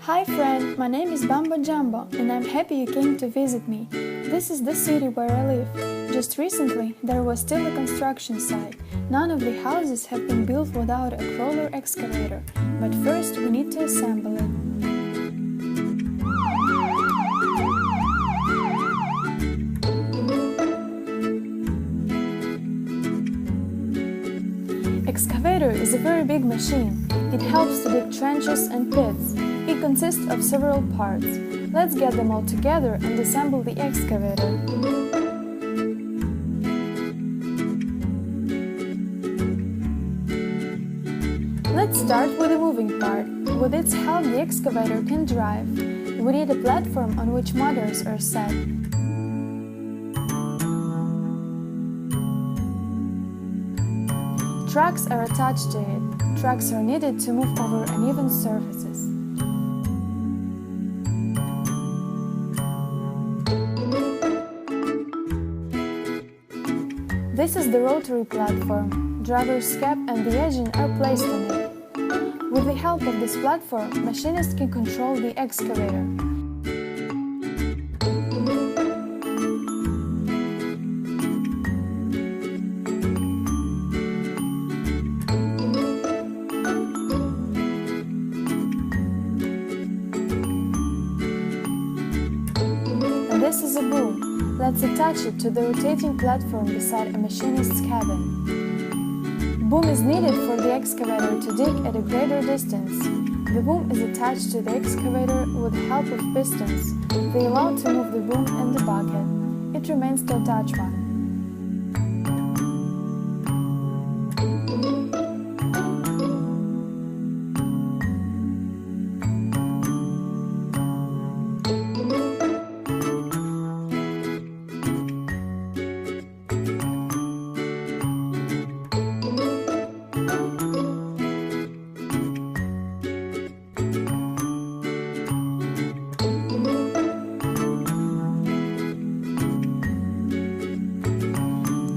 Hi friend, my name is Bamba Jumbo and I'm happy you came to visit me. This is the city where I live. Just recently there was still a construction site. None of the houses have been built without a crawler excavator, but first we need to assemble it. Excavator is a very big machine. It helps to dig trenches and pits. It consists of several parts. Let's get them all together and assemble the excavator. Let's start with the moving part. With its help, the excavator can drive. We need a platform on which motors are set. Trucks are attached to it. Trucks are needed to move over uneven surfaces. This is the rotary platform. Driver's cab and the engine are placed on it. With the help of this platform, machinists can control the excavator. And this is a boom. Let's attach it to the rotating platform beside a machinist's cabin. Boom is needed for the excavator to dig at a greater distance. The boom is attached to the excavator with the help of pistons. They allow to move the boom and the bucket. It remains to attach one.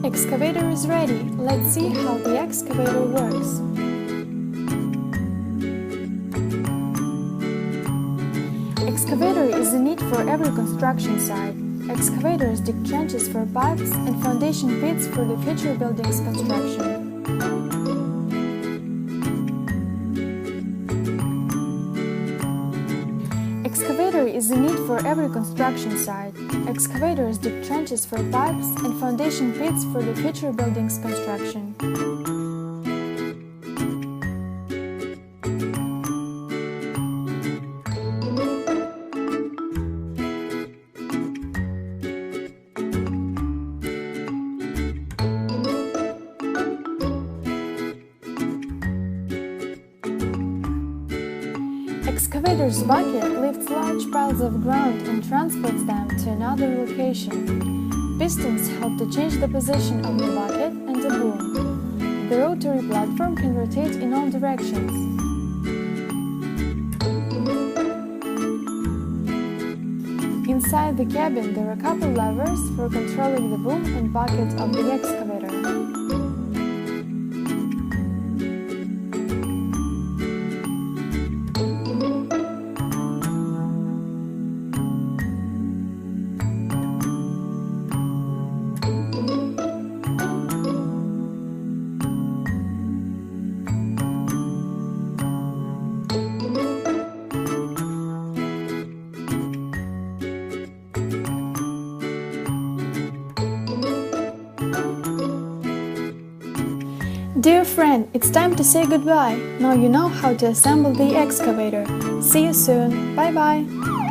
Excavator is ready. Let's see how the excavator works. Excavator is a need for every construction site. Excavators dig trenches for pipes and foundation pits for the future buildings construction. Excavator is a need for every construction site. Excavators dig trenches for pipes and foundation pits for the future buildings construction. Excavator's bucket lifts large piles of ground and transports them to another location. Pistons help to change the position of the bucket and the boom. The rotary platform can rotate in all directions. Inside the cabin there are a couple levers for controlling the boom and bucket of the excavator. Dear friend, it's time to say goodbye. Now you know how to assemble the excavator. See you soon. Bye bye.